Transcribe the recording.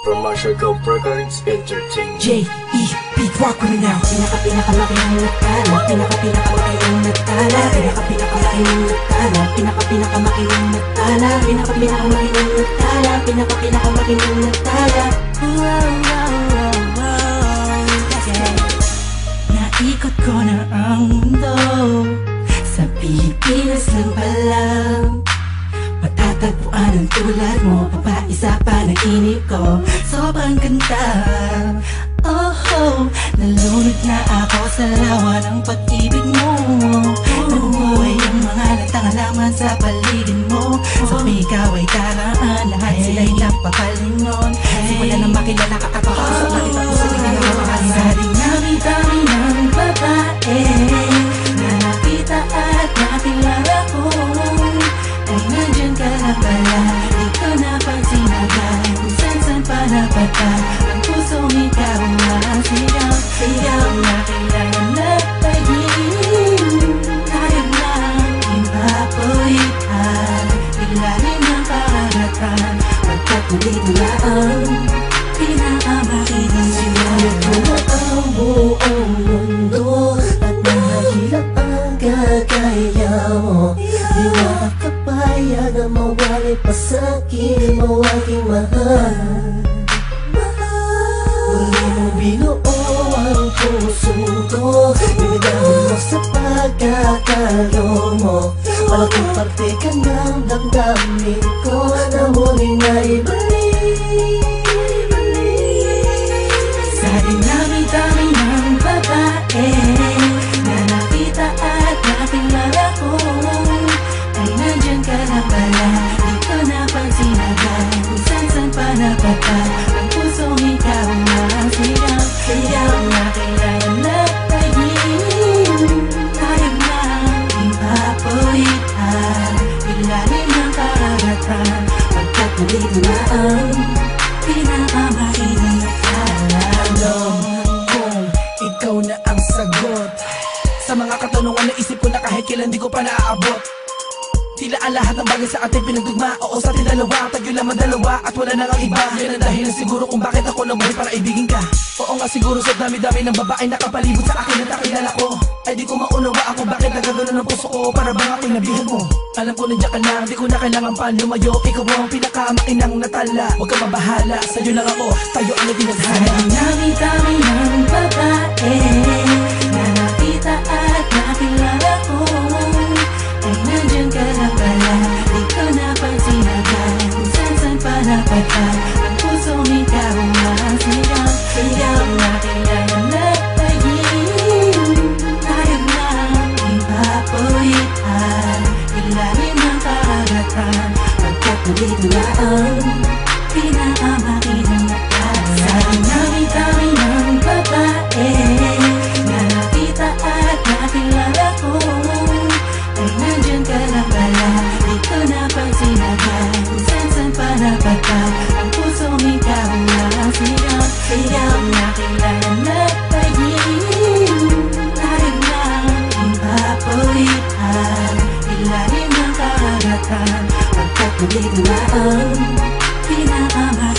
from Marshall Go Recordings Entertainment. J.E. Beat Rock with me now. Pinakamakinang nagtala, pinakamakinang nagtala, pinakamakinang nagtala, pinakamakinang nagtala, pinakamakinang nagtala, pinakamakinang nagtala. Naikot ko na ang mundo, sa Pilipinas lang pala matatagpuan ang tulad mo, papaisa pa ng inip ko. Sobrang ganda, oh, nalunod na ako sa lawa ng pag-ibig mo. Nabuhay ang mga latang halaman sa paligid mo. Sa ikaw ay karaan, lahat sila'y napakalingon. Simula na makilala ka ako, sa bakit ako sa tingin na makakalala. Sa dinami-dami ng babae na nakita at nakilala ko, ay nandyan ka na pala. Di ko napansin agad kung saan pa napadpa ang pusong ikaw ang sigaw. Sigaw na kailangan nagtagin, tayo lang ipapulitan, ilalim ng karagatan, pagkatuloy mo na ang pinakamakinang sigaw. Ang buong mundo at mahirap ang gagaya mo. Di makakapayag na mawali pa sa'kin mo aking mahal. Muli mo binuo ang puso ko, binigyan mo sa pagkakalo mo. Malaking parte ka ng damdamin ko na muling naibalik. Sa dinami-dami ng babae na nakita at nakilala ko, ay nandyan ka na pala. Di ko napansin agad kung saan pa napadpa ang pusong ikaw ang sigaw. Sigaw na kailangan nagtagin, tayo lang ipapulitan, ilalim ng karagatan, pagkat nandito na ang pinakamakinang nagtala. Alam kong ikaw na ang sagot sa mga katanungan na isip ko na kahit kailan di ko pa naaabot. Tila ang lahat ng bagay sa ating pinagdugma. Oo, sa ating dalawa, tayo lamang dalawa at wala nang ang iba. Yan ang dahilan siguro kung bakit ako nabuhay para ibigin ka. Oo nga siguro sa dami-dami ng babae nakapalibot sa akin at nakilala ko, ay di ko maunawa ako bakit nagagano ng puso ko para bang ako'y nabihan mo. Alam ko nandiyan ka lang, di ko na kailangan pa lumayo. Ikaw ang pinakamakinang natala, huwag ka mabahala, sa'yo lang ako, tayo ang itinadhana. Dami-dami ng babae na nakita at nakilala ko, ay nandyan ka na pala. Di ko napansin agad kung saan pa napadpa ang pusong ikaw ang sigaw. Sigaw na kailangan nagtagin, tayo lang ipapulitan, ilalim ng karagatan, pagkat nandito na ang pinakamakinang nagtala. Sa dinami-dami ng babae na nakita at nakilala ko, ay nandyan ka na pala. Di ko napansin agad kung saan pa napadpa ang pusong ikaw ang sigaw. Sigaw na kailangan nagtagin, tayo lang ipapulitan, ilalim ng karagatan, pagkat nandito na ang pinakamakinang